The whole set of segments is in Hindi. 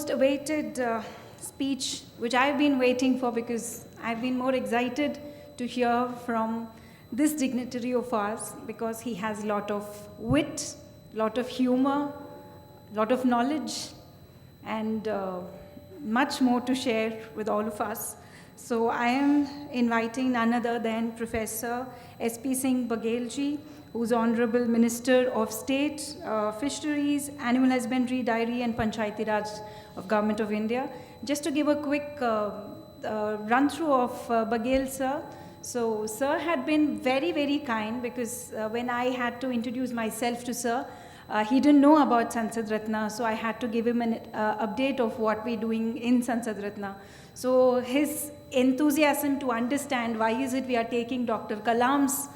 most awaited speech, which I've been waiting for because I've been more excited to hear from this dignitary of ours because he has a lot of wit, lot of humor, lot of knowledge, and much more to share with all of us. So I am inviting none other than Professor S.P. Singh Baghel ji, who's Honorable Minister of State, Fisheries, Animal Husbandry, Dairy and Panchayati Raj of Government of India. Just to give a quick run-through of Baghel sir. So sir had been very, very kind because when I had to introduce myself to sir, he didn't know about Sansad Ratna, so I had to give him an update of what we're doing in Sansad Ratna. So his enthusiasm to understand why is it we are taking Dr. Kalam's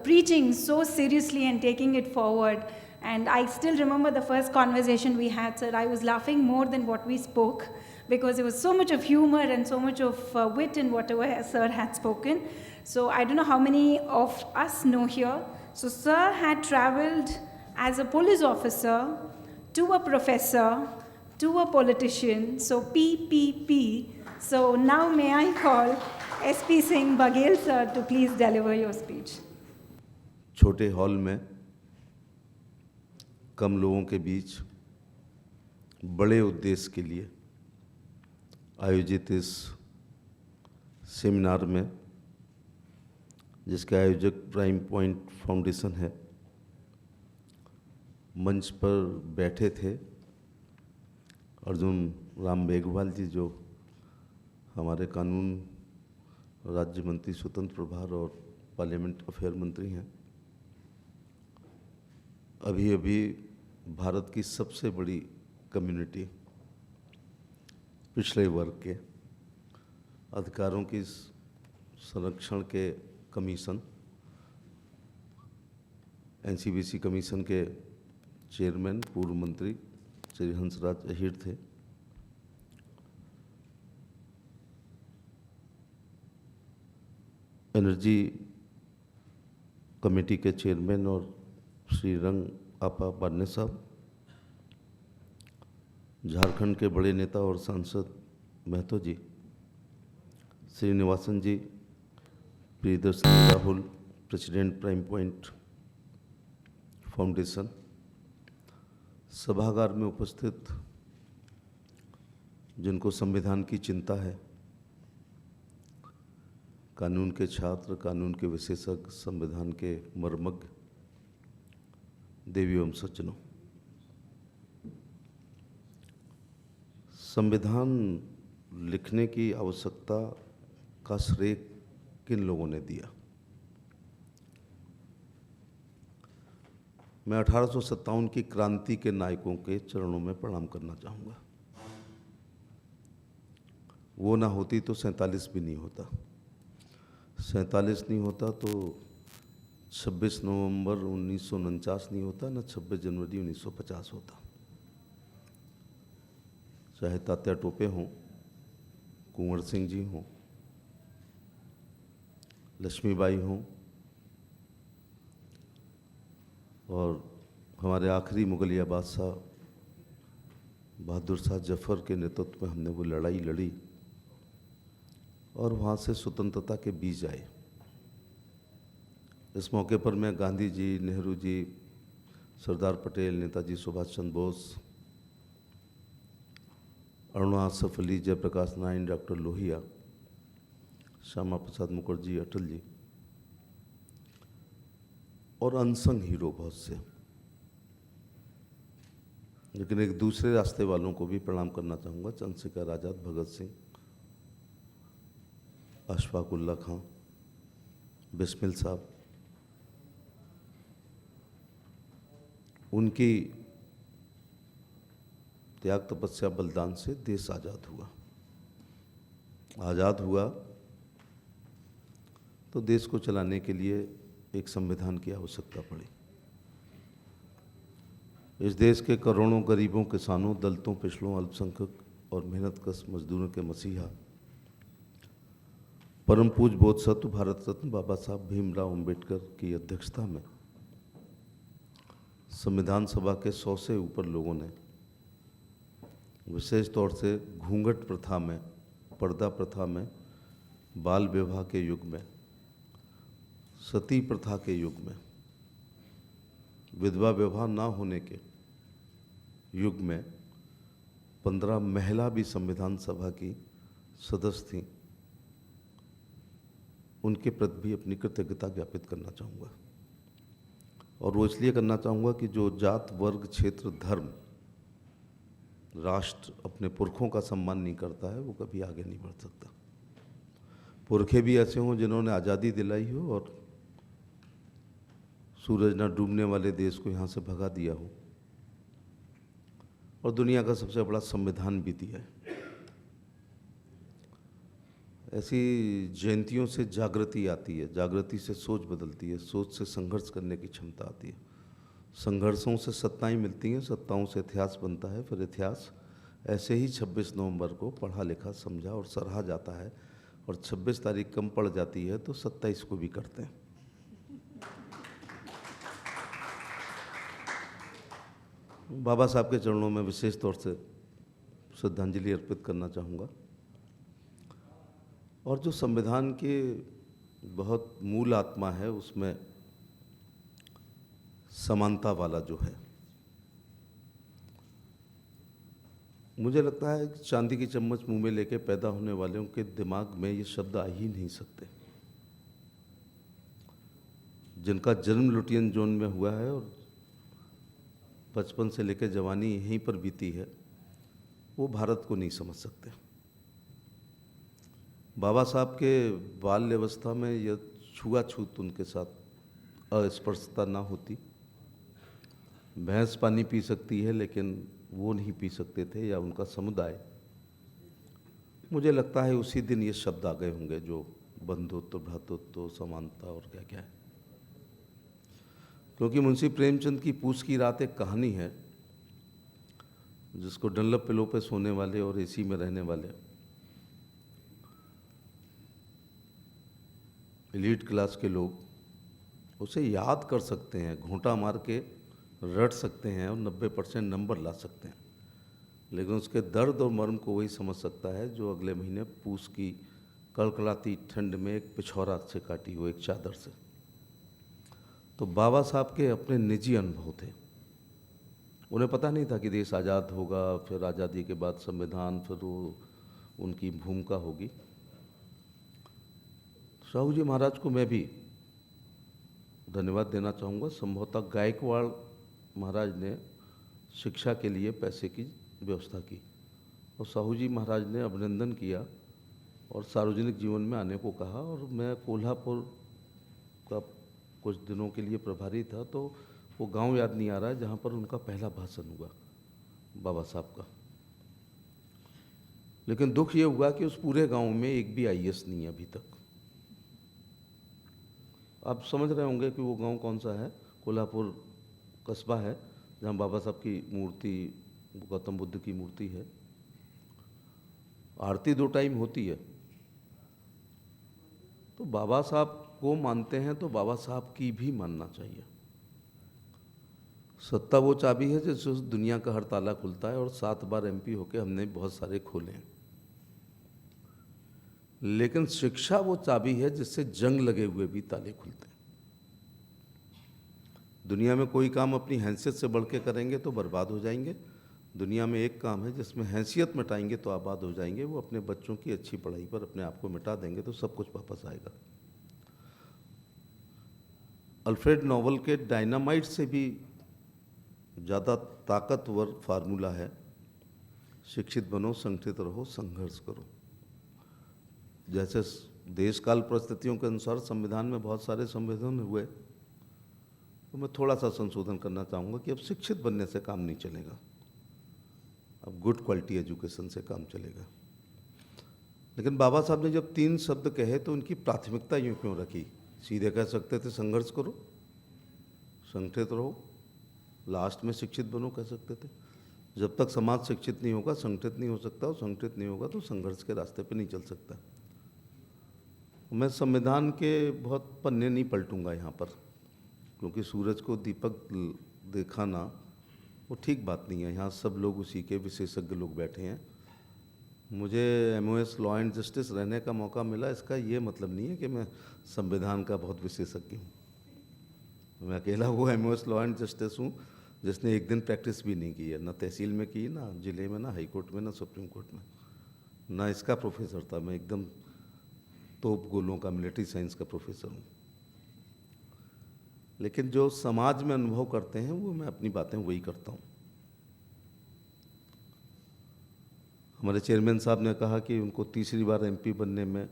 preaching so seriously and taking it forward. And I still remember the first conversation we had, sir. I was laughing more than what we spoke because there was so much of humor and so much of wit in whatever sir had spoken. So I don't know how many of us know here. So sir had traveled as a police officer to a professor to a politician, so PPP. So now may I call S.P. Singh Baghel sir to please deliver your speech. छोटे हॉल में कम लोगों के बीच बड़े उद्देश्य के लिए आयोजित इस सेमिनार में, जिसके आयोजक प्राइम पॉइंट फाउंडेशन है, मंच पर बैठे थे अर्जुन राम मेघवाल जी, जो हमारे कानून राज्य मंत्री स्वतंत्र प्रभार और पार्लियामेंट अफेयर मंत्री हैं। अभी अभी भारत की सबसे बड़ी कम्युनिटी पिछड़े वर्ग के अधिकारों की संरक्षण के कमीशन, एनसीबीसी कमीशन के चेयरमैन पूर्व मंत्री श्री हंसराज अहीर थे। एनर्जी कमेटी के चेयरमैन और श्री रंग आपा बान्ने साहब, झारखंड के बड़े नेता और सांसद Mahto ji, Srinivasan ji, Priyadarshini Rahul, president Prime Point Foundation, सभागार में उपस्थित जिनको संविधान की चिंता है, कानून के छात्र, कानून के विशेषज्ञ, संविधान के मर्मज्ञ, देवी एवं सज्जनों, संविधान लिखने की आवश्यकता का श्रेय किन लोगों ने दिया? मैं 1857 की क्रांति के नायकों के चरणों में प्रणाम करना चाहूँगा। वो ना होती तो 47 भी नहीं होता, 47 नहीं होता तो 26 नवंबर 1949 नहीं होता, ना 26 जनवरी 1950 होता। चाहे तात्या टोपे हों, कुंवर सिंह जी हों, लक्ष्मीबाई हों, और हमारे आखिरी मुगलिया बादशाह बहादुर शाह जफ़र के नेतृत्व में हमने वो लड़ाई लड़ी और वहाँ से स्वतंत्रता के बीज आए। इस मौके पर मैं गांधी जी, नेहरू जी, सरदार पटेल, नेताजी सुभाष चंद्र बोस, अरुणा आसफ अली, जयप्रकाश नारायण, डॉक्टर लोहिया, श्यामा प्रसाद मुखर्जी, अटल जी और अनसंग हीरो बहुत से, लेकिन एक दूसरे रास्ते वालों को भी प्रणाम करना चाहूँगा। चंद्रशेखर आज़ाद, भगत सिंह, अशफाक उल्ला खां, बिस्मिल साहब, उनकी त्याग, तपस्या, बलिदान से देश आज़ाद हुआ। आज़ाद हुआ तो देश को चलाने के लिए एक संविधान की आवश्यकता पड़ी। इस देश के करोड़ों गरीबों, किसानों, दलितों, पिछड़ों, अल्पसंख्यक और मेहनतकश मजदूरों के मसीहा परम पूज्य बोधसत्व भारत रत्न बाबा साहब भीमराव अंबेडकर की अध्यक्षता में संविधान सभा के 100 से ऊपर लोगों ने विशेष तौर से घूंघट प्रथा में, पर्दा प्रथा में, बाल विवाह के युग में, सती प्रथा के युग में, विधवा विवाह ना होने के युग में 15 महिला भी संविधान सभा की सदस्य थीं। उनके प्रति भी अपनी कृतज्ञता ज्ञापित करना चाहूँगा, और वो इसलिए करना चाहूँगा कि जो जात, वर्ग, क्षेत्र, धर्म, राष्ट्र अपने पुरखों का सम्मान नहीं करता है, वो कभी आगे नहीं बढ़ सकता। पुरखे भी ऐसे हों जिन्होंने आज़ादी दिलाई हो और सूरज ना डूबने वाले देश को यहाँ से भगा दिया हो, और दुनिया का सबसे बड़ा संविधान भी दिया है। ऐसी जयंतियों से जागृति आती है, जागृति से सोच बदलती है, सोच से संघर्ष करने की क्षमता आती है, संघर्षों से सत्ताएं मिलती हैं, सत्ताओं से इतिहास बनता है, फिर इतिहास ऐसे ही 26 नवंबर को पढ़ा लिखा, समझा और सराहा जाता है, और 26 तारीख कम पड़ जाती है तो 27 को भी करते हैं। बाबा साहब के चरणों में विशेष तौर से श्रद्धांजलि अर्पित करना चाहूँगा, और जो संविधान के बहुत मूल आत्मा है उसमें समानता वाला जो है, मुझे लगता है कि चांदी की चम्मच मुंह में लेके पैदा होने वालों के दिमाग में ये शब्द आ ही नहीं सकते। जिनका जन्म लुटियन जोन में हुआ है और बचपन से लेकर जवानी यहीं पर बीती है, वो भारत को नहीं समझ सकते। बाबा साहब के बाल्यावस्था में यह छुआछूत उनके साथ अस्पृश्यता ना होती, भैंस पानी पी सकती है लेकिन वो नहीं पी सकते थे, या उनका समुदाय, मुझे लगता है उसी दिन ये शब्द आ गए होंगे जो बंधुत्व, भ्रातृत्व, समानता और क्या क्या है। क्योंकि मुंशी प्रेमचंद की पूछ की रात एक कहानी है जिसको डनलप पिलो पे सोने वाले और एसी में रहने वाले एलीट क्लास के लोग उसे याद कर सकते हैं, घूंटा मार के रट सकते हैं और 90% नंबर ला सकते हैं, लेकिन उसके दर्द और मर्म को वही समझ सकता है जो अगले महीने पूस की कड़कड़ाती ठंड में एक पिछौरा से काटी हो, एक चादर से। तो बाबा साहब के अपने निजी अनुभव थे। उन्हें पता नहीं था कि देश आज़ाद होगा, फिर आज़ादी के बाद संविधान, फिर वो उनकी भूमिका होगी। साहू जी महाराज को मैं भी धन्यवाद देना चाहूँगा। संभवतः गायकवाड़ महाराज ने शिक्षा के लिए पैसे की व्यवस्था की और साहू जी महाराज ने अभिनंदन किया और सार्वजनिक जीवन में आने को कहा, और मैं कोल्हापुर का कुछ दिनों के लिए प्रभारी था, तो वो गांव याद नहीं आ रहा है जहाँ पर उनका पहला भाषण हुआ बाबा साहब का। लेकिन दुख ये हुआ कि उस पूरे गांव में एक भी आईएएस नहीं है अभी तक। आप समझ रहे होंगे कि वो गांव कौन सा है। कोल्हापुर कस्बा है जहाँ बाबा साहब की मूर्ति, गौतम बुद्ध की मूर्ति है। आरती 2 टाइम होती है। तो बाबा साहब को मानते हैं तो बाबा साहब की भी मानना चाहिए। सत्ता वो चाबी है जिससे दुनिया का हर ताला खुलता है, और 7 बार एमपी होके हमने बहुत सारे खोले हैं। लेकिन शिक्षा वो चाबी है जिससे जंग लगे हुए भी ताले खुलते हैं। दुनिया में कोई काम अपनी हैसियत से बढ़ के करेंगे तो बर्बाद हो जाएंगे। दुनिया में एक काम है जिसमें हैसियत मिटाएंगे तो आबाद हो जाएंगे। वो अपने बच्चों की अच्छी पढ़ाई पर अपने आप को मिटा देंगे तो सब कुछ वापस आएगा। अल्फ्रेड नोबल के डायनामाइट से भी ज़्यादा ताकतवर फार्मूला है, शिक्षित बनो, संगठित रहो, संघर्ष करो। जैसे देश काल परिस्थितियों के अनुसार संविधान में बहुत सारे संशोधन हुए, तो मैं थोड़ा सा संशोधन करना चाहूँगा कि अब शिक्षित बनने से काम नहीं चलेगा, अब गुड क्वालिटी एजुकेशन से काम चलेगा। लेकिन बाबा साहब ने जब 3 शब्द कहे तो उनकी प्राथमिकता यूँ क्यों रखी? सीधे कह सकते थे संघर्ष करो, संगठित रहो, लास्ट में शिक्षित बनो कह सकते थे। जब तक समाज शिक्षित नहीं होगा संगठित नहीं हो सकता, और संगठित नहीं होगा तो संघर्ष के रास्ते पे नहीं चल सकता। मैं संविधान के बहुत पन्ने नहीं पलटूंगा यहाँ पर, क्योंकि सूरज को दीपक दिखाना वो ठीक बात नहीं है। यहाँ सब लोग उसी के विशेषज्ञ लोग बैठे हैं। मुझे MOS लॉ एंड जस्टिस रहने का मौका मिला, इसका ये मतलब नहीं है कि मैं संविधान का बहुत विशेषज्ञ हूँ। मैं अकेला वो MOS लॉ एंड जस्टिस हूँ जिसने एक दिन प्रैक्टिस भी नहीं की है, ना तहसील में की, ना जिले में, ना हाई कोर्ट में, ना सुप्रीम कोर्ट में, ना इसका प्रोफेसर था। मैं एकदम तोप गोलों का मिलिट्री साइंस का प्रोफेसर हूँ। लेकिन जो समाज में अनुभव करते हैं वो मैं अपनी बातें वही करता हूँ। हमारे चेयरमैन साहब ने कहा कि उनको तीसरी बार MP बनने में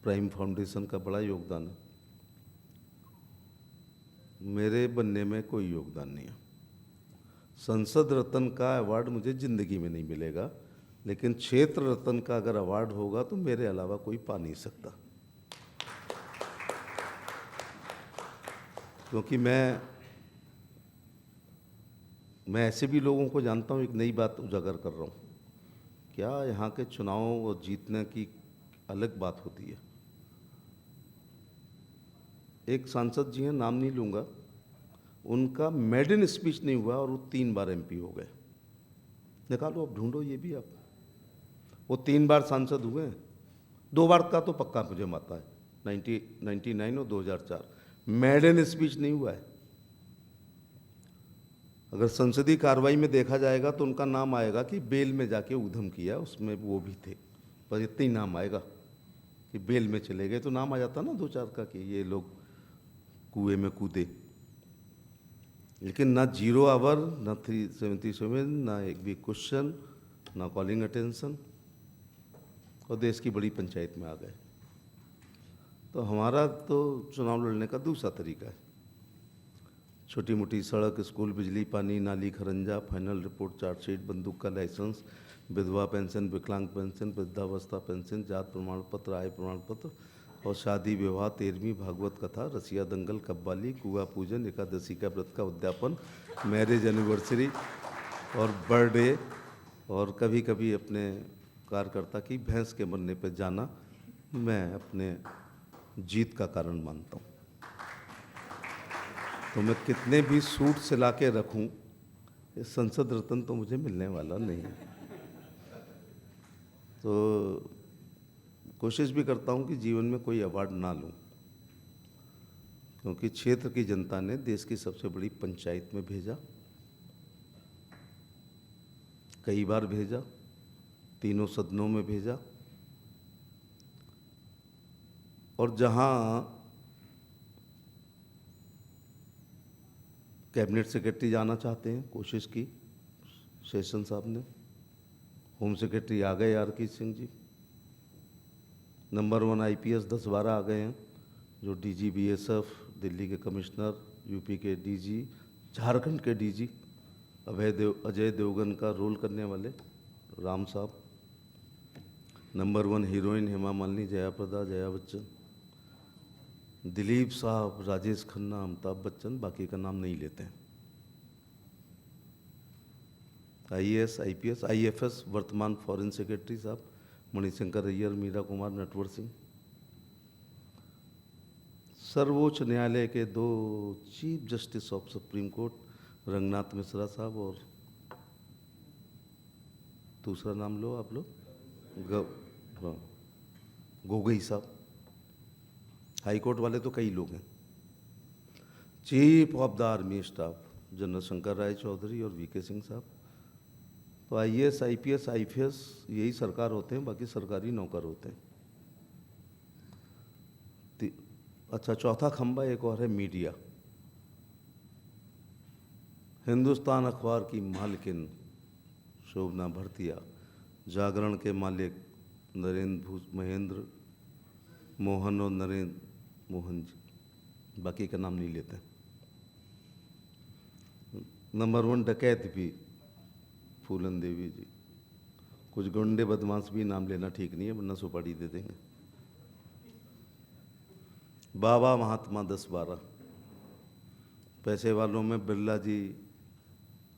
प्राइम फाउंडेशन का बड़ा योगदान है। मेरे बनने में कोई योगदान नहीं है। संसद रत्न का अवार्ड मुझे ज़िंदगी में नहीं मिलेगा, लेकिन क्षेत्र रत्न का अगर अवार्ड होगा तो मेरे अलावा कोई पा नहीं सकता। क्योंकि मैं ऐसे भी लोगों को जानता हूँ। एक नई बात उजागर कर रहा हूँ, क्या यहाँ के चुनाव और जीतने की अलग बात होती है। एक सांसद जी हैं, नाम नहीं लूँगा, उनका मेडन स्पीच नहीं हुआ और वो 3 बार MP हो गए। निकालो, अब ढूंढो ये भी आप। वो 3 बार सांसद हुए हैं। 2 बार का तो पक्का मुझे माता है, 1999 और 2004। मेडन स्पीच नहीं हुआ है। अगर संसदीय कार्रवाई में देखा जाएगा तो उनका नाम आएगा कि बेल में जाके उधम किया, उसमें वो भी थे, पर इतना ही नाम आएगा कि बेल में चले गए, तो नाम आ जाता ना 2-4 का कि ये लोग कुएं में कूदे। लेकिन ना 0 आवर, ना 377, ना एक भी क्वेश्चन, ना कॉलिंग अटेंशन, और देश की बड़ी पंचायत में आ गए। तो हमारा तो चुनाव लड़ने का दूसरा तरीका है। छोटी मोटी सड़क, स्कूल, बिजली, पानी, नाली, खरंजा, फाइनल रिपोर्ट, चार्जशीट, बंदूक का लाइसेंस, विधवा पेंशन, विकलांग पेंशन, वृद्धावस्था पेंशन, जात प्रमाण पत्र, आय प्रमाण पत्र, और शादी विवाह, 13वीं भागवत कथा, रसिया दंगल, कव्वाली, कुआ पूजन, एकादशी का व्रत का उद्यापन, मैरिज एनिवर्सरी और बर्थडे, और कभी कभी अपने कार्यकर्ता की भैंस के मरने पर जाना मैं अपने जीत का कारण मानता हूँ। तो मैं कितने भी सूट सिला के रखूँ, ये संसद रत्न तो मुझे मिलने वाला नहीं है। तो कोशिश भी करता हूँ कि जीवन में कोई अवार्ड ना लूँ, क्योंकि क्षेत्र की जनता ने देश की सबसे बड़ी पंचायत में भेजा, कई बार भेजा, तीनों सदनों में भेजा, और जहाँ कैबिनेट सेक्रेटरी जाना चाहते हैं, कोशिश की शेषन साहब ने, होम सेक्रेटरी आ गए RK Singh ji, number 1 IPS 10-12 आ गए हैं, जो DG BSF, दिल्ली के कमिश्नर, UP के DG, झारखंड के DG, अजय देवगन का रोल करने वाले राम साहब, नंबर 1 हीरोइन हेमा मालिनी, जया प्रदा, जया बच्चन, दिलीप साहब, राजेश खन्ना, अमिताभ बच्चन, बाकी का नाम नहीं लेते हैं। IAS, IPS, IFS वर्तमान फॉरेन सेक्रेटरी साहब, मणिशंकर अय्यर, मीरा कुमार, नटवर सिंह, सर्वोच्च न्यायालय के 2 chief justice of supreme court, Ranganath Mishra साहब, और दूसरा नाम लो आप लोग, गोगोई साहब। हाई कोर्ट वाले तो कई लोग हैं। Chief of the army staff general Shankar Roy Chowdhury और VK सिंह साहब। तो IAS, IPS, IFS यही सरकार होते हैं, बाकी सरकारी नौकर होते हैं। अच्छा, चौथा खंबा एक और है, मीडिया। हिंदुस्तान अखबार की मालकिन शोभना भरतिया, जागरण के मालिक महेंद्र मोहन और नरेंद्र मोहन जी, बाकी का नाम नहीं लेते। नंबर 1 डकैत भी फूलन देवी जी। कुछ गुंडे बदमाश भी नाम लेना ठीक नहीं है, वरना सुपारी दे देंगे। बाबा महात्मा 10-12, पैसे वालों में बिरला जी,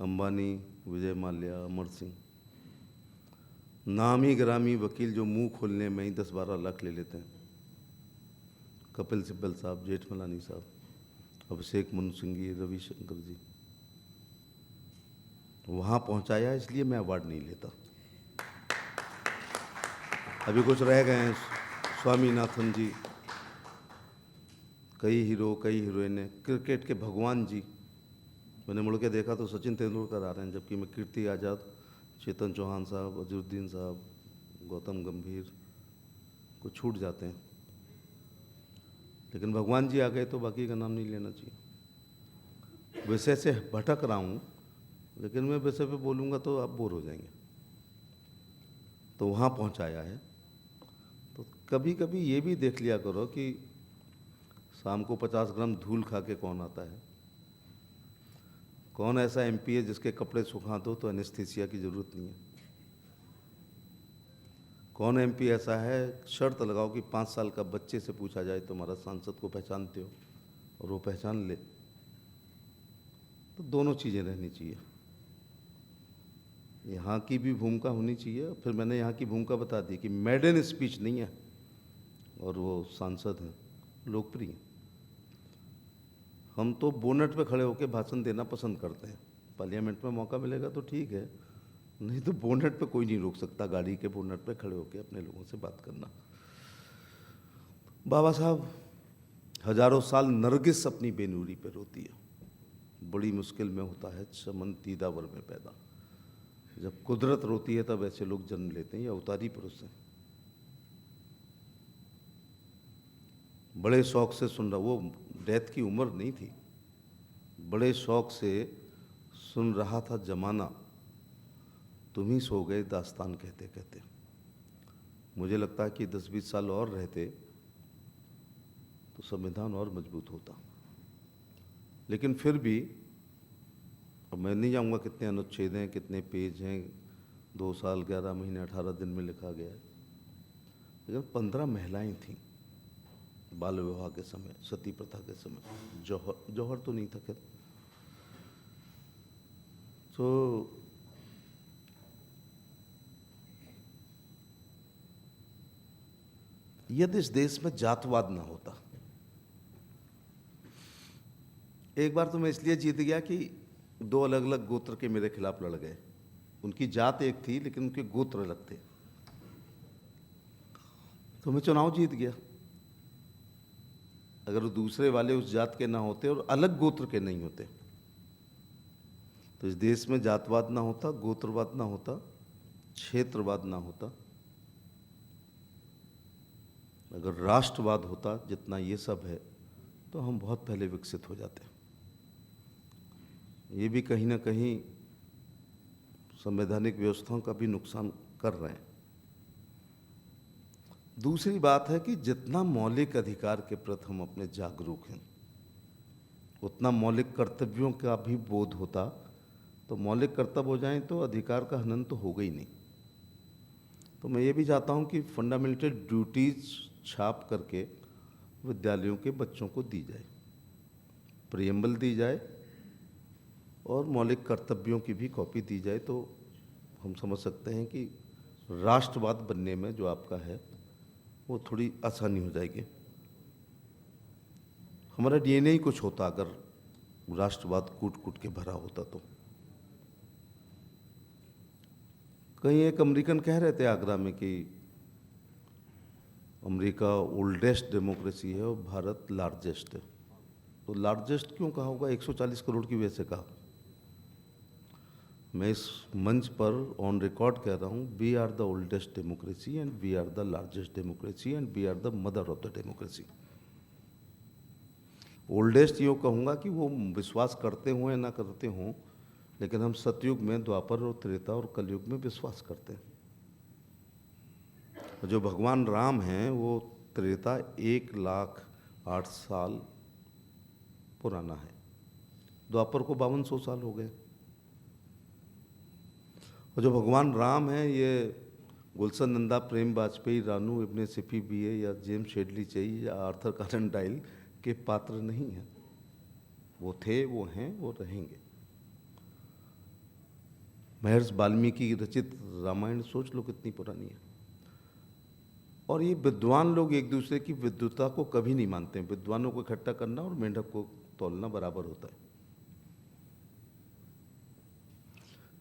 अंबानी, विजय माल्या, अमर सिंह, नामी ग्रामी वकील जो मुंह खोलने में ही 10-12 लाख ले लेते हैं, कपिल सिब्बल साहब, जेठमलानी साहब, अभिषेक मनु सिंघी, रविशंकर जी। वहाँ पहुँचाया, इसलिए मैं अवार्ड नहीं लेता। अभी कुछ रह गए हैं, स्वामीनाथन जी, कई हीरो, कई हीरोइनें, क्रिकेट के भगवान जी। मैंने मुड़ के देखा तो सचिन तेंदुलकर आ रहे हैं, जबकि मैं कीर्ति आज़ाद, चेतन चौहान साहब, अजरुद्दीन साहब, गौतम गंभीर को छूट जाते हैं, लेकिन भगवान जी आ गए तो बाकी का नाम नहीं लेना चाहिए। विषय से भटक रहा हूँ, लेकिन मैं विषय पे बोलूँगा तो आप बोर हो जाएंगे। तो वहाँ पहुँचाया है। तो कभी कभी ये भी देख लिया करो कि शाम को 50 ग्राम धूल खा के कौन आता है। कौन ऐसा एमपी है जिसके कपड़े सुखा दो तो एनेस्थीसिया की ज़रूरत नहीं है। कौन एमपी ऐसा है, शर्त लगाओ कि 5 साल का बच्चे से पूछा जाए तुम्हारा सांसद को पहचानते हो, और वो पहचान ले। तो दोनों चीज़ें रहनी चाहिए। यहाँ की भी भूमिका होनी चाहिए। फिर मैंने यहाँ की भूमिका बता दी कि मेडन स्पीच नहीं है, और वो सांसद हैं, लोकप्रिय। हम तो बोनट पे खड़े होकर भाषण देना पसंद करते हैं। पार्लियामेंट में मौका मिलेगा तो ठीक है, नहीं तो बोनट पे कोई नहीं रोक सकता। गाड़ी के बोनट पे खड़े होकर अपने लोगों से बात करना। बाबा साहब, हजारों साल नरगिस अपनी बेनूरी पे रोती है, बड़ी मुश्किल में होता है चमन दीदावर में पैदा। जब कुदरत रोती है तब ऐसे लोग जन्म लेते हैं, या अवतारी पुरुष हैं। बड़े शौक से सुन रहा, वो डेथ की उम्र नहीं थी, बड़े शौक से सुन रहा था जमाना, तुम ही सो गए दास्तान कहते कहते। मुझे लगता है कि 10-20 साल और रहते तो संविधान और मजबूत होता। लेकिन फिर भी, अब मैं नहीं जाऊंगा कितने अनुच्छेद हैं, कितने पेज हैं, 2 साल 11 महीने 18 दिन में लिखा गया है। लेकिन 15 महिलाएं थीं बाल विवाह के समय, सती प्रथा के समय। जौहर तो नहीं था खैर। तो यदि इस देश में जातवाद ना होता, एक बार तो मैं इसलिए जीत गया कि 2 अलग अलग गोत्र के मेरे खिलाफ लड़ गए। उनकी जात एक थी लेकिन उनके गोत्र अलग थे, तो मैं चुनाव जीत गया। अगर वो दूसरे वाले उस जात के ना होते और अलग गोत्र के नहीं होते, तो इस देश में जातवाद ना होता, गोत्रवाद ना होता, क्षेत्रवाद ना होता। अगर राष्ट्रवाद होता, जितना ये सब है, तो हम बहुत पहले विकसित हो जाते। ये भी कहीं ना कहीं संवैधानिक व्यवस्थाओं का भी नुकसान कर रहे हैं। दूसरी बात है कि जितना मौलिक अधिकार के प्रति हम अपने जागरूक हैं, उतना मौलिक कर्तव्यों का भी बोध होता। तो मौलिक कर्तव्य हो जाएं तो अधिकार का हनन तो होगा ही नहीं। तो मैं ये भी चाहता हूं कि फंडामेंटल ड्यूटीज छाप करके विद्यालयों के बच्चों को दी जाए, प्रियम्बल दी जाए, और मौलिक कर्तव्यों की भी कॉपी दी जाए। तो हम समझ सकते हैं कि राष्ट्रवाद बनने में जो आपका है वो थोड़ी आसानी हो जाएगी। हमारा डीएनए ही कुछ होता अगर राष्ट्रवाद कूट कूट के भरा होता। तो कहीं एक अमेरिकन कह रहे थे आगरा में कि अमेरिका ओल्डेस्ट डेमोक्रेसी है और भारत लार्जेस्ट है। तो लार्जेस्ट क्यों कहा होगा? 140 करोड़ की वजह से कहा। मैं इस मंच पर ऑन रिकॉर्ड कह रहा हूँ, we are the oldest democracy and we are the largest democracy and we are the mother of the democracy. Oldest यूँ कहूँगा कि वो विश्वास करते हों या ना करते हों, लेकिन हम सतयुग में, द्वापर और त्रेता और कलयुग में विश्वास करते हैं। जो भगवान राम हैं वो त्रेता 1,08,000 साल पुराना है, द्वापर को 5200 साल हो गए। और जो भगवान राम हैं ये गुलशन नंदा, प्रेम वाजपेयी, रानू इब्ने सिफी बीए या जेम्स शेडली चाहिए या आर्थर कॉनन डाइल के पात्र नहीं हैं। वो थे, वो हैं, वो रहेंगे। महर्षि वाल्मीकि रचित रामायण सोच लो कितनी पुरानी है। और ये विद्वान लोग एक दूसरे की विद्वता को कभी नहीं मानते हैं। विद्वानों को इकट्ठा करना और मेंढक को तौलना बराबर होता है।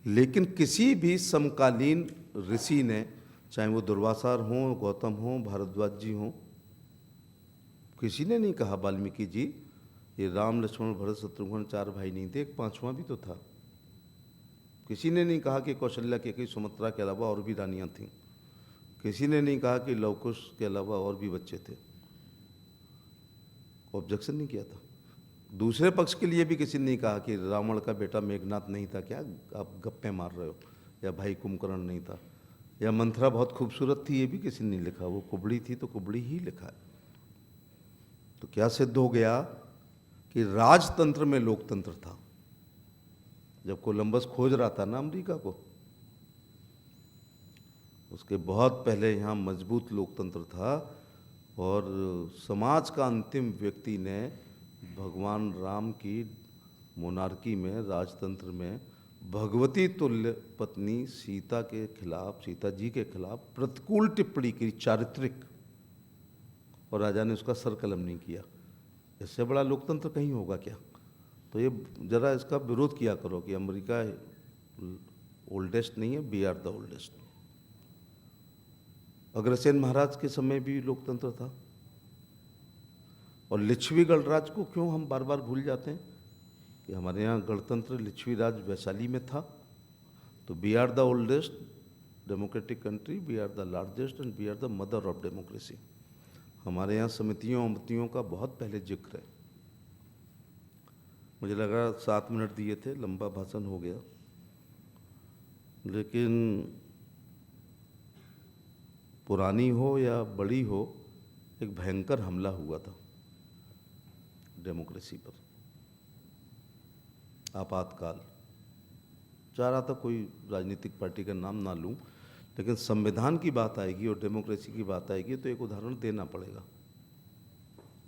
लेकिन किसी भी समकालीन ऋषि ने, चाहे वो दुर्वासार हों, गौतम हों, भारद्वाज जी हों, किसी ने नहीं कहा वाल्मीकि जी ये राम लक्ष्मण भरत शत्रुघ्न 4 भाई नहीं थे, एक पांचवा भी तो था। किसी ने नहीं कहा कि कौशल्या के सुमित्रा के अलावा और भी रानियां थीं। किसी ने नहीं कहा कि लवकुश के अलावा और भी बच्चे थे। ऑब्जेक्शन नहीं किया था। दूसरे पक्ष के लिए भी किसी ने नहीं कहा कि रावण का बेटा मेघनाथ नहीं था, क्या आप गप्पे मार रहे हो, या भाई कुंभकर्ण नहीं था, या मंथरा बहुत खूबसूरत थी, ये भी किसी ने नहीं लिखा। वो कुबड़ी थी तो कुबड़ी ही लिखा है। तो क्या सिद्ध हो गया कि राजतंत्र में लोकतंत्र था। जब कोलंबस खोज रहा था ना अमेरिका को, उसके बहुत पहले यहाँ मजबूत लोकतंत्र था, और समाज का अंतिम व्यक्ति ने भगवान राम की मोनार्की में, राजतंत्र में, भगवती तुल्य पत्नी सीता के खिलाफ, सीता जी के खिलाफ प्रतिकूल टिप्पणी की, चारित्रिक, और राजा ने उसका सर कलम नहीं किया। इससे बड़ा लोकतंत्र कहीं होगा क्या? तो ये जरा इसका विरोध किया करो कि अमेरिका ओल्डेस्ट नहीं है, we are the oldest. Agrasen Maharaj के समय भी लोकतंत्र था। और लिच्छवी गणराज को क्यों हम बार बार भूल जाते हैं कि हमारे यहाँ गणतंत्र लिच्छवी राज वैशाली में था। तो we are the oldest democratic country, we are the largest and we are the mother of democracy. हमारे यहाँ समितियों अमतियों का बहुत पहले जिक्र है। मुझे लगा 7 मिनट दिए थे, लंबा भाषण हो गया, लेकिन पुरानी हो या बड़ी हो, एक भयंकर हमला हुआ था डेमोक्रेसी पर, आपातकाल। चाह रहा था कोई राजनीतिक पार्टी का नाम ना लूं, लेकिन संविधान की बात आएगी और डेमोक्रेसी की बात आएगी तो एक उदाहरण देना पड़ेगा।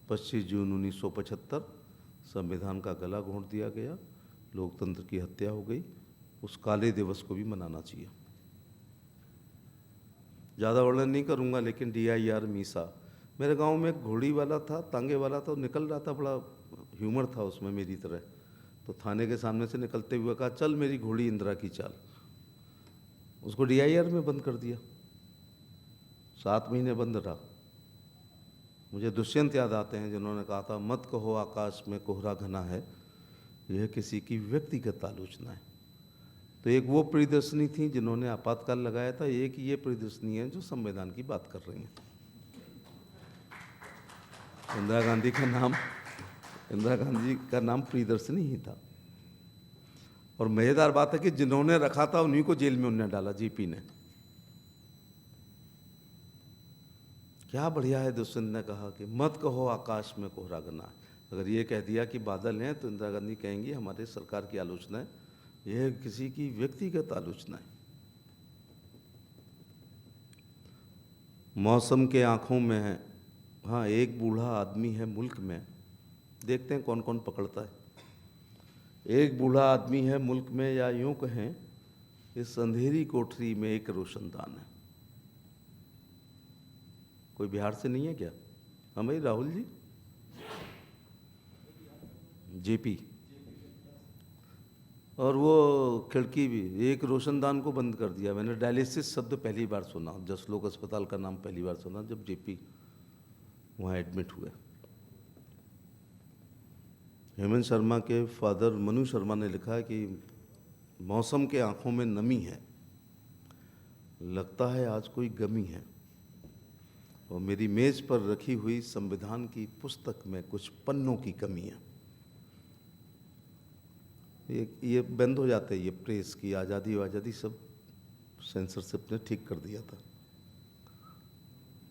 25 जून 1975 संविधान का गला घोंट दिया गया, लोकतंत्र की हत्या हो गई। उस काले दिवस को भी मनाना चाहिए। ज़्यादा वर्णन नहीं करूँगा, लेकिन DIR मीसा, मेरे गांव में एक घोड़ी वाला था, तांगे वाला था, निकल रहा था, बड़ा ह्यूमर था उसमें मेरी तरह। तो थाने के सामने से निकलते हुए कहा, चल मेरी घोड़ी इंदिरा की चाल। उसको DIR में बंद कर दिया, 7 महीने बंद रहा। मुझे दुष्यंत याद आते हैं जिन्होंने कहा था, मत कहो आकाश में कोहरा घना है, यह किसी की व्यक्तिगत आलोचना है। तो एक वो प्रियदर्शनी थी जिन्होंने आपातकाल लगाया था, एक ये प्रियदर्शनी है जो संविधान की बात कर रही हैं। इंदिरा गांधी का नाम प्रियदर्शनी ही था। और मजेदार बात है कि जिन्होंने रखा था उन्हीं को जेल में उन्होंने डाला, JP ने। क्या बढ़िया है, दुष्यंत ने कहा कि मत कहो आकाश में कोहरा घना है। अगर ये कह दिया कि बादल हैं तो इंदिरा गांधी कहेंगी हमारे सरकार की आलोचना है, यह किसी की व्यक्तिगत आलोचना है। मौसम के आंखों में है, हाँ एक बूढ़ा आदमी है मुल्क में, देखते हैं कौन कौन पकड़ता है। एक बूढ़ा आदमी है मुल्क में, या यूं कहें इस अंधेरी कोठरी में एक रोशनदान है। कोई बिहार से नहीं है क्या? हाँ भाई राहुल जी, JP। और वो खिड़की भी, एक रोशनदान को बंद कर दिया। मैंने डायलिसिस शब्द पहली बार सुना, जसलोक अस्पताल का नाम पहली बार सुना जब JP वहाँ एडमिट हुए। हेमंत शर्मा के फादर मनु शर्मा ने लिखा है कि मौसम के आंखों में नमी है, लगता है आज कोई गमी है, और मेरी मेज पर रखी हुई संविधान की पुस्तक में कुछ पन्नों की कमी है। ये बंद हो जाते हैं, ये प्रेस की आज़ादी सब सेंसरशिप ने ठीक कर दिया था।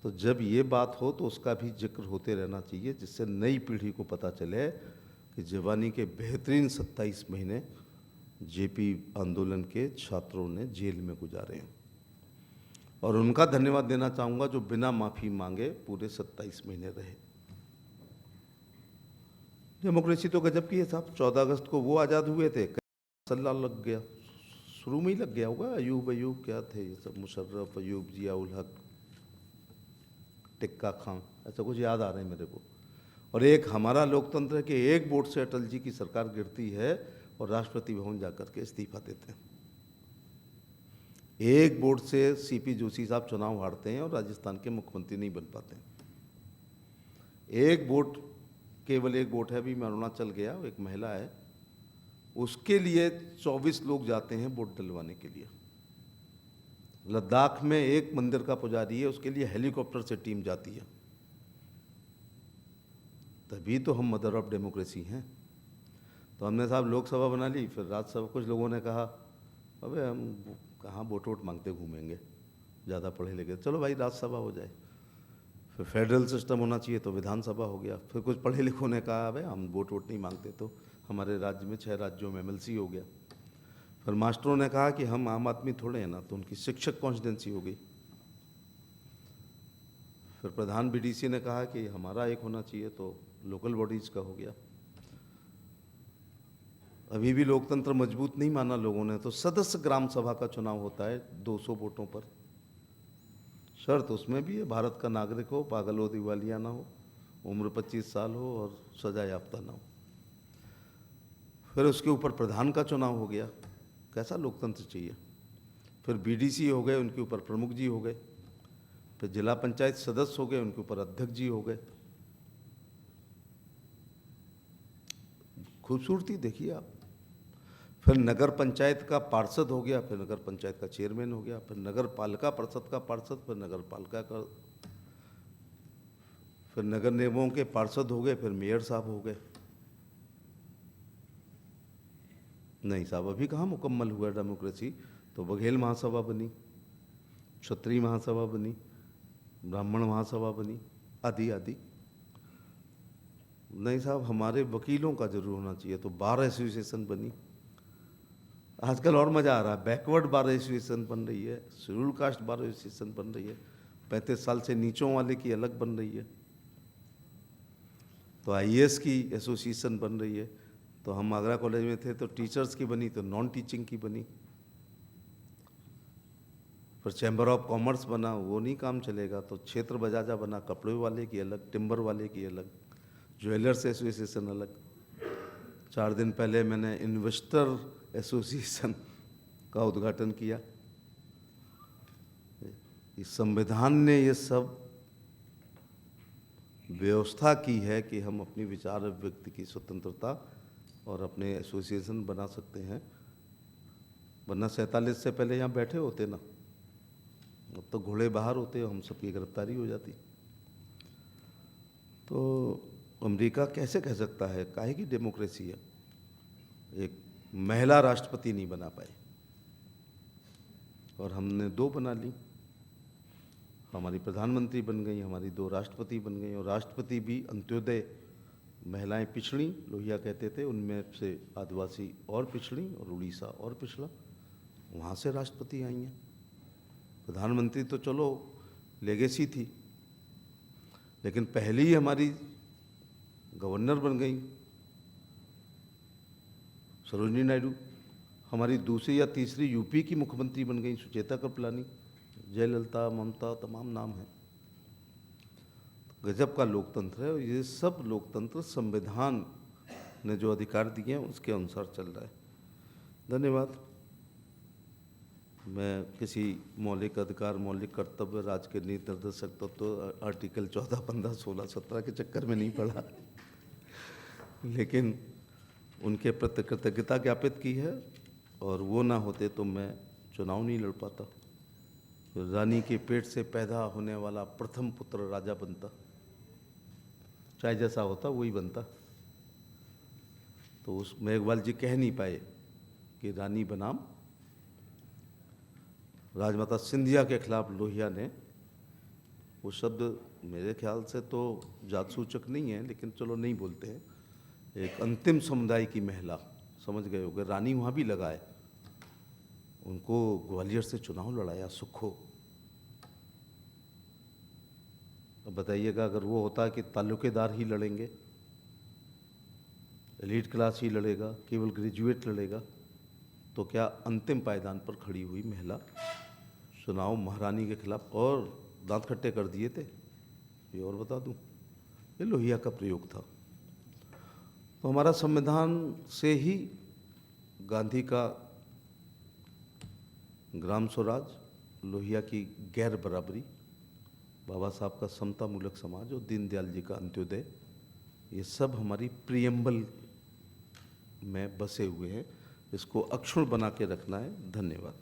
तो जब ये बात हो तो उसका भी जिक्र होते रहना चाहिए, जिससे नई पीढ़ी को पता चले कि जवानी के बेहतरीन 27 महीने JP आंदोलन के छात्रों ने जेल में गुजारे हैं। और उनका धन्यवाद देना चाहूँगा जो बिना माफ़ी मांगे पूरे 27 महीने रहे। डेमोक्रेसी तो गजब की है साहब। 14 अगस्त को वो आज़ाद हुए थे, सल्ला लग गया, शुरू में ही लग गया होगा। अयूब क्या थे ये सब, मुशर्रफ, अयूब, जियाउल हक, टिक्का खां, ऐसा कुछ याद आ रहे हैं मेरे को। और एक हमारा लोकतंत्र है कि एक वोट से अटल जी की सरकार गिरती है और राष्ट्रपति भवन जाकर के इस्तीफा देते हैं। एक वोट से सीपी जोशी साहब चुनाव हारते हैं और राजस्थान के मुख्यमंत्री नहीं बन पाते हैं। एक वोट, केवल एक वोट है। अभी मैं अरुणाचल गया, एक महिला है, उसके लिए 24 लोग जाते हैं वोट डलवाने के लिए। लद्दाख में एक मंदिर का पुजारी है, उसके लिए हेलीकॉप्टर से टीम जाती है। तभी तो हम मदर ऑफ डेमोक्रेसी हैं। तो हमने साहब लोकसभा बना ली, फिर राज्यसभा। कुछ लोगों ने कहा अबे हम कहाँ वोट मांगते घूमेंगे, ज़्यादा पढ़े लिखे, चलो भाई राज्यसभा हो जाए। फिर फेडरल सिस्टम होना चाहिए तो विधानसभा हो गया। फिर कुछ पढ़े लिखों ने कहा अबे हम वोट नहीं मांगते, तो हमारे राज्य में 6 राज्यों में एमएलसी हो गया। फिर मास्टरों ने कहा कि हम आम आदमी थोड़े हैं ना, तो उनकी शिक्षक कॉन्स्टिट्यूंसी हो गई। फिर प्रधान बीडीसी ने कहा कि हमारा एक होना चाहिए, तो लोकल बॉडीज का हो गया। अभी भी लोकतंत्र मजबूत नहीं माना लोगों ने, तो सदस्य ग्राम सभा का चुनाव होता है 200 वोटों पर। शर्त उसमें भी है, भारत का नागरिक हो, पागल हो, दिवालिया ना हो, उम्र 25 साल हो और सजा याफ्ता ना हो। फिर उसके ऊपर प्रधान का चुनाव हो गया। कैसा लोकतंत्र चाहिए। फिर बीडीसी हो गए, उनके ऊपर प्रमुख जी हो गए। फिर जिला पंचायत सदस्य हो गए, उनके ऊपर अध्यक्ष जी हो गए। खूबसूरती देखिए आप। फिर नगर पंचायत का पार्षद हो गया, फिर नगर पंचायत का चेयरमैन हो गया, फिर नगर पालिका परिषद का पार्षद, फिर नगर पालिका का, फिर नगर निगमों के पार्षद हो गए, फिर मेयर साहब हो गए। नहीं साहब, अभी कहाँ मुकम्मल हुआ डेमोक्रेसी। तो बघेल महासभा बनी, क्षत्रिय महासभा बनी, ब्राह्मण महासभा बनी, आदि आदि। नहीं साहब, हमारे वकीलों का जरूर होना चाहिए, तो बार एसोसिएशन बनी। आजकल और मज़ा आ रहा है, बैकवर्ड बार एसोसिएशन बन रही है, शेड्यूल कास्ट बार एसोसिएशन बन रही है, 35 साल से नीचों वाले की अलग बन रही है, तो आईएएस की एसोसिएशन बन रही है। तो हम आगरा कॉलेज में थे तो टीचर्स की बनी, तो नॉन टीचिंग की बनी। फिर चैम्बर ऑफ कॉमर्स बना, वो नहीं काम चलेगा, तो क्षेत्र बजाजा बना, कपड़े वाले की अलग, टिम्बर वाले की अलग, ज्वेलर्स एसोसिएशन अलग। 4 दिन पहले मैंने इन्वेस्टर एसोसिएशन का उद्घाटन किया। इस संविधान ने ये सब व्यवस्था की है कि हम अपनी विचार अभिव्यक्ति की स्वतंत्रता और अपने एसोसिएशन बना सकते हैं। वरना 47 से पहले यहाँ बैठे होते ना, अब तो घोड़े बाहर होते, हम सबकी गिरफ्तारी हो जाती। तो अमेरिका कैसे कह सकता है, काहे की डेमोक्रेसी है, एक महिला राष्ट्रपति नहीं बना पाए, और हमने 2 बना ली। हमारी प्रधानमंत्री बन गई, हमारी 2 राष्ट्रपति बन गई, और राष्ट्रपति भी अंत्योदय महिलाएं पिछड़ी, लोहिया कहते थे, उनमें से आदिवासी और पिछड़ी, और उड़ीसा और पिछड़ा, वहाँ से राष्ट्रपति आई हैं। प्रधानमंत्री तो चलो लेगेसी थी, लेकिन पहली ही हमारी गवर्नर बन गई सरोजिनी नायडू। हमारी दूसरी या तीसरी यूपी की मुख्यमंत्री बन गई सुचेता कृपलानी, जयललिता, ममता, तमाम नाम हैं। गजब का लोकतंत्र है, और ये सब लोकतंत्र संविधान ने जो अधिकार दिए हैं उसके अनुसार चल रहा है। धन्यवाद। मैं किसी मौलिक अधिकार, मौलिक कर्तव्य, राज्य के नीति निर्देशक तत्व तो आर्टिकल 14, 15, 16, 17 के चक्कर में नहीं पड़ा, लेकिन उनके प्रति कृतज्ञता ज्ञापित की है, और वो ना होते तो मैं चुनाव नहीं लड़ पाता। रानी के पेट से पैदा होने वाला प्रथम पुत्र राजा बनता, चाहे जैसा होता वही बनता। तो उस मेघवाल जी कह नहीं पाए कि रानी बनाम राजमाता सिंधिया के खिलाफ लोहिया ने, वो शब्द मेरे ख्याल से तो जात सूचक नहीं है, लेकिन चलो नहीं बोलते हैं। एक अंतिम समुदाय की महिला, समझ गए होगे, रानी वहाँ भी लगाए, उनको ग्वालियर से चुनाव लड़ाया सुखो। अब बताइएगा, अगर वो होता कि तालुकेदार ही लड़ेंगे, एलीट क्लास ही लड़ेगा, केवल ग्रेजुएट लड़ेगा, तो क्या अंतिम पायदान पर खड़ी हुई महिला चुनाव महारानी के खिलाफ, और दांत खट्टे कर दिए थे। ये और बता दूं, ये लोहिया का प्रयोग था। तो हमारा संविधान से ही गांधी का ग्राम स्वराज, लोहिया की गैर बराबरी, बाबा साहब का समतामूलक समाज और दीनदयाल जी का अंत्योदय, ये सब हमारी प्रियम्बल में बसे हुए हैं। इसको अक्षुण्ण बना के रखना है। धन्यवाद।